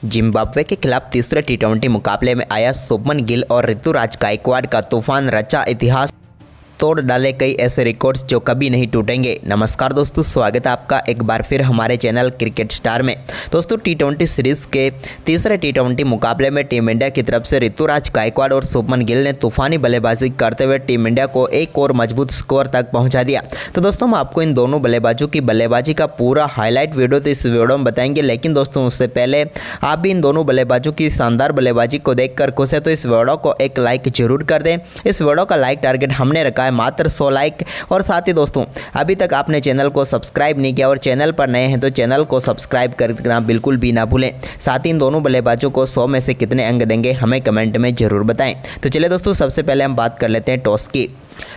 Zimbabwe के खिलाफ तीसरे टी20 मुकाबले में आया शुभमन गिल और ऋतुराज गायकवाड़ का तूफान रचा इतिहास, तोड़ डाले कई ऐसे रिकॉर्ड्स जो कभी नहीं टूटेंगे। नमस्कार दोस्तों, स्वागत है आपका एक बार फिर हमारे चैनल क्रिकेट स्टार में। दोस्तों टी20 सीरीज़ के तीसरे टी20 मुकाबले में टीम इंडिया की तरफ से ऋतुराज गायकवाड़ और शुभमन गिल ने तूफानी बल्लेबाजी करते हुए टीम इंडिया को एक और मजबूत स्कोर तक पहुंचा दिया। तो दोस्तों हम आपको इन दोनों बल्लेबाजों की बल्लेबाजी का पूरा हाईलाइट वीडियो तो इस वीडियो में बताएंगे, लेकिन दोस्तों उससे पहले आप भी इन दोनों बल्लेबाजों की शानदार बल्लेबाजी को देखकर खुश है तो इस वीडियो को एक लाइक जरूर कर दें। इस वीडियो का लाइक टारगेट हमने रखा है मात्र 100 लाइक। और साथ ही दोस्तों अभी तक आपने चैनल को सब्सक्राइब नहीं किया और चैनल पर नए हैं तो चैनल को सब्सक्राइब करना बिल्कुल भी ना भूलें। साथ ही इन दोनों बल्लेबाजों को 100 में से कितने अंक देंगे हमें कमेंट में जरूर बताएं। तो चलिए दोस्तों सबसे पहले हम बात कर लेते हैं टॉस की।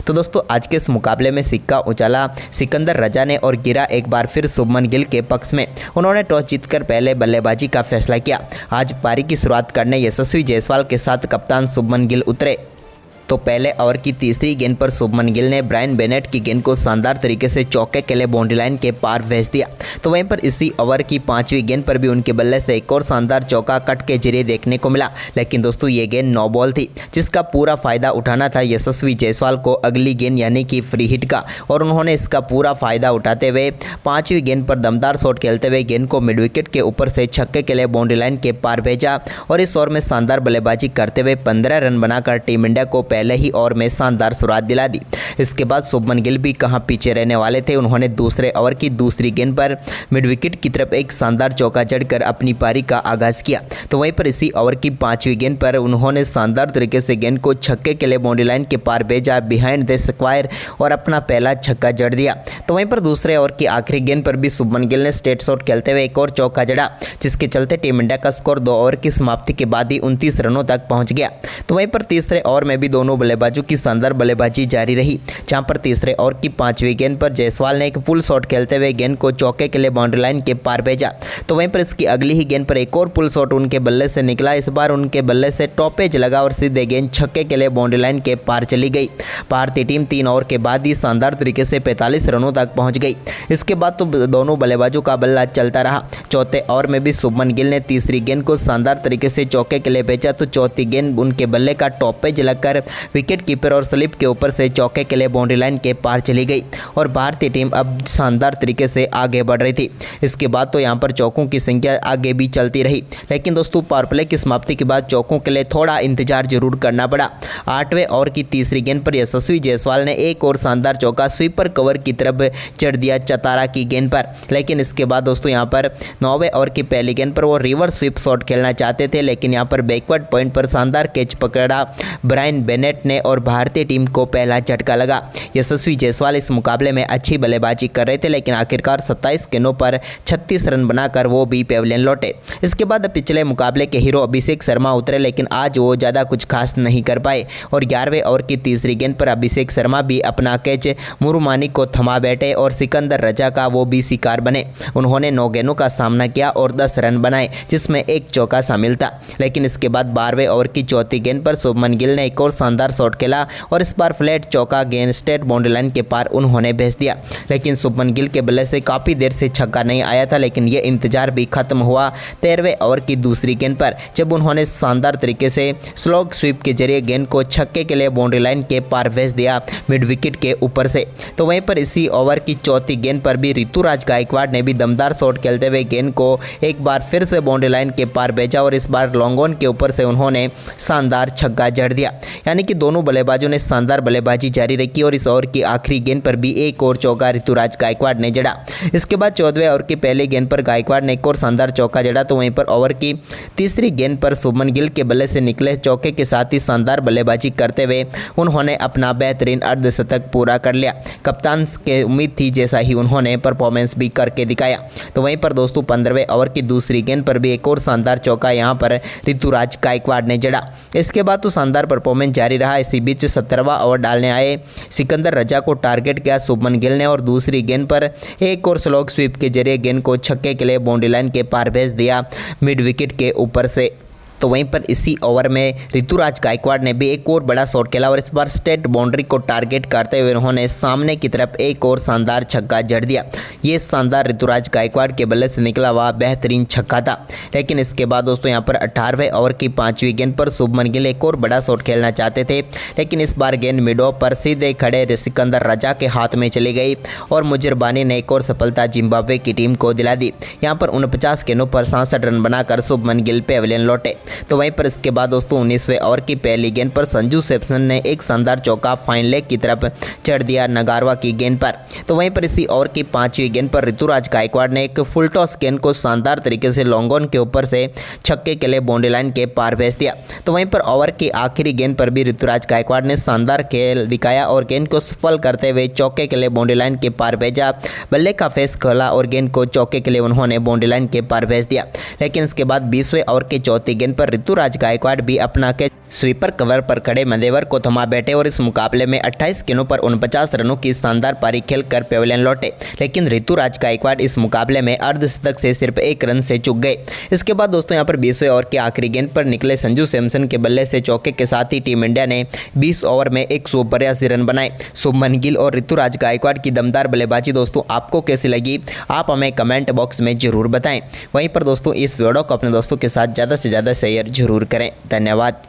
तो दोस्तों आज के इस मुकाबले में सिक्का उछाला सिकंदर रजा ने और गिरा एक बार फिर शुभमन गिल के पक्ष में। उन्होंने टॉस जीतकर पहले बल्लेबाजी का फैसला किया। आज पारी की शुरुआत करने यशस्वी जायसवाल के साथ कप्तान शुभमन गिल उतरे। तो पहले ओवर की तीसरी गेंद पर शुभमन गिल ने ब्रायन बेनेट की गेंद को शानदार तरीके से चौके के लिए बाउंड्री लाइन के पार भेज दिया। तो वहीं पर इसी ओवर की पांचवी गेंद पर भी उनके बल्ले से एक और शानदार चौका कट के जरिए देखने को मिला, लेकिन दोस्तों ये गेंद नो बॉल थी जिसका पूरा फायदा उठाना था यशस्वी जायसवाल को अगली गेंद यानी कि फ्री हिट का, और उन्होंने इसका पूरा फायदा उठाते हुए पांचवी गेंद पर दमदार शॉट खेलते हुए गेंद को मिड विकेट के ऊपर से छक्के के लिए बाउंड्री लाइन के पार भेजा और इस ओवर में शानदार बल्लेबाजी करते हुए 15 रन बनाकर टीम इंडिया को पहले ही ओवर में शानदार शुरुआत दिला दी। इसके बाद शुभमन गिल भी कहां पीछे रहने वाले थे, उन्होंने दूसरे ओवर की दूसरी गेंद पर मिड विकेट की तरफ एक शानदार चौका जड़कर अपनी पारी का आगाज किया। तो वहीं पर इसी ओवर की पांचवी गेंद पर उन्होंने शानदार तरीके से गेंद को छक्के के लिए बाउंड्री लाइन के पार भेजा बिहाइंड द स्क्वायर और अपना पहला छक्का जड़ दिया। तो वहीं पर दूसरे ओवर की आखिरी गेंद पर भी शुभमन गिल ने स्ट्रेट शॉट खेलते हुए एक और चौका जड़ा, जिसके चलते टीम इंडिया का स्कोर 2 ओवर की समाप्ति के बाद ही 29 रनों तक पहुंच गया। तो वहीं पर तीसरे ओवर में भी दोनों बल्लेबाजों की शानदार बल्लेबाजी जारी रही, जहां पर तीसरे ओवर की पांचवी गेंद पर जायसवाल ने एक पुल शॉट खेलते हुए गेंद को चौके के लिए बाउंड्री लाइन के पार भेजा। तो वहीं पर इसकी अगली ही गेंद पर एक और पुल शॉट उनके बल्ले से निकला। इस बार उनके बल्ले से टॉपेज लगा और सीधे गेंद छक्के के लिए बाउंड्री लाइन के पार चली गई। भारतीय टीम 3 ओवर के बाद ही शानदार तरीके से 45 रनों तक पहुंच गई। इसके बाद तो दोनों बल्लेबाजों का बल्ला चलता रहा। चौथे ओवर में भी शुभमन गिल ने तीसरी गेंद को शानदार तरीके से चौके के लिए भेजा, तो चौथी गेंद उनके बल्ले का टॉपेज लगकर विकेट कीपर और स्लिप के ऊपर से चौके के लिए बाउंड्री लाइन के पार चली गई और भारतीय टीम अब शानदार तरीके से आगे बढ़ रही थी। इसके बाद तो यहां पर चौकों की संख्या आगे भी चलती रही, लेकिन दोस्तों पावर प्ले की समाप्ति के बाद चौकों के लिए थोड़ा इंतजार जरूर करना पड़ा। 8वें ओवर की तीसरी गेंद पर यशस्वी जायसवाल ने एक और शानदार चौका स्वीपर कवर की तरफ चढ़ दिया चतारा की गेंद पर, लेकिन इसके बाद दोस्तों यहां पर 9वें ओवर की पहली गेंद पर वो रिवर्स स्वीप शॉट खेलना चाहते थे, लेकिन यहां पर बैकवर्ड पॉइंट पर शानदार कैच पकड़ा ब्रायन बेनेट ने और भारतीय टीम को पहला झटका लगा। यशस्वी जायसवाल इस मुकाबले में अच्छी बल्लेबाजी कर रहे थे, लेकिन आखिरकार 27 गेंदों पर 36 रन बनाकर वो भी पेविलियन लौटे। इसके बाद पिछले मुकाबले के हीरो अभिषेक शर्मा उतरे, लेकिन आज वो ज़्यादा कुछ खास नहीं कर पाए और 11वें ओवर की तीसरी गेंद पर अभिषेक शर्मा भी अपना कैच मुरुमानी को थमा बैठे और सिकंदर रजा का वो भी शिकार बने। उन्होंने 9 गेंदों का सामना किया और 10 रन बनाए, जिसमें एक चौका शामिल था। लेकिन इसके बाद 12वें ओवर की चौथी गेंद पर शुभमन गिल ने एक और शानदार शॉट खेला और इस बार फ्लैट चौका गेंद स्ट्रेट बाउंड्री लाइन के पार उन्होंने भेज दिया, लेकिन शुभमन गिल के बल्ले से काफ़ी देर से छक्का नहीं आया था, लेकिन ये इंतजार भी खत्म हुआ 13वें ओवर की दूसरी गेंद पर, जब उन्होंने शानदार तरीके से स्लो स्वीप के जरिए गेंद को छक्के के लिए बाउंड्री लाइन के पार भेज दिया मिड विकेट के ऊपर से। तो वहीं पर इसी ओवर की चौथी गेंद पर भी ऋतुराज गायकवाड़ ने भी दमदार शॉट खेलते हुए गेंद को एक बार फिर से बाउंड्री लाइन के पार भेजा और इस बार लॉन्ग ऑन के ऊपर से उन्होंने शानदार छक्का जड़ दिया। यानी कि दोनों बल्लेबाजों ने शानदार बल्लेबाजी जारी रखी और इस ओवर की आखिरी गेंद पर भी एक और चौका ऋतुराज गायकवाड़ ने जड़ा। इसके बाद 14वें ओवर की पहली गेंद पर गायकवाड़ ने एक और शानदार चौका जड़ा। तो वहीं पर ओवर की तीसरी गेंद पर शुभमन गिल के बल्ले से निकले चौके के साथ ही शानदार बल्लेबाजी करते हुए उन्होंने अपना बेहतरीन अर्धशतक पूरा कर लिया। कप्तान के उम्मीद थी जैसा ही उन्होंने परफॉर्मेंस भी करके दिखाया। तो वहीं पर दोस्तों 15वें ओवर की दूसरी गेंद पर भी एक और शानदार चौका यहां पर ऋतुराज गायकवाड़ ने जड़ा। इसके बाद तो शानदार परफॉर्मेंस जारी रहा। इसी बीच 17वां ओवर डालने आए सिकंदर रजा को टारगेट किया शुभमन गिल ने और दूसरी गेंद पर एक और स्लो स्वीप के जरिए गेंद को छक्के के लिए बाउंड्री लाइन के पार भेज दिया मिड विकेट के ऊपर से। तो वहीं पर इसी ओवर में ऋतुराज गायकवाड़ ने भी एक और बड़ा शॉट खेला और इस बार स्टेट बाउंड्री को टारगेट करते हुए उन्होंने सामने की तरफ एक और शानदार छक्का जड़ दिया। ये शानदार ऋतुराज गायकवाड़ के बल्ले से निकला हुआ बेहतरीन छक्का था। लेकिन इसके बाद दोस्तों यहाँ पर 18वें ओवर की 5वीं गेंद पर शुभमन गिल एक और बड़ा शॉट खेलना चाहते थे, लेकिन इस बार गेंद मिड ऑफ पर सीधे खड़े सिकंदर रजा के हाथ में चली गई और मुजरबानी ने एक और सफलता जिम्बाब्वे की टीम को दिला दी। यहाँ पर 49 गेंदों पर 67 रन बनाकर शुभमन गिल पेविलियन लौटे। तो वहीं पर इसके बाद दोस्तों 19वें ओवर की पहली गेंद पर संजू सैमसन ने एक शानदार चौका फाइन लेग की तरफ चढ़ दिया नगारवा की गेंद पर। तो वहीं पर इसी ओवर की 5वीं गेंद पर ऋतुराज गायकवाड़ ने एक फुल टॉस गेंद को शानदार तरीके से लॉन्ग ऑन के ऊपर से छक्के के लिए बाउंड्री लाइन के पार भेज दिया। तो वहीं पर ओवर की आखिरी गेंद पर भी ऋतुराज गायकवाड़ ने शानदार खेल दिखाया और गेंद को सफल करते हुए चौके के लिए बाउंड्री लाइन के पार भेजा। बल्ले का फेस खोला और गेंद को चौके के लिए उन्होंने बाउंड्री लाइन के पार भेज दिया। लेकिन इसके बाद 20वें ओवर की चौथी गेंद पर ऋतुराज गायकवाड़ भी अपना के स्वीपर कवर पर खड़े मदेवर को थमा बैठे और इस मुकाबले में 28 गेंदों पर 49 रनों की शानदार पारी खेलकर पेविलियन लौटे। लेकिन ऋतुराज गायकवाड़ इस मुकाबले में अर्धशतक से सिर्फ 1 रन से चूक गए। इसके बाद दोस्तों यहाँ पर 20वें ओवर की आखिरी गेंद पर निकले संजू सैमसन के बल्ले से चौके के साथ ही टीम इंडिया ने 20 ओवर में 182 रन बनाए। शुभमन गिल और ऋतुराज गायकवाड़ की दमदार बल्लेबाजी दोस्तों आपको कैसी लगी, आप हमें कमेंट बॉक्स में जरूर बताएं। वहीं पर दोस्तों इस वीडियो को अपने दोस्तों के साथ ज़्यादा से ज़्यादा शेयर जरूर करें। धन्यवाद।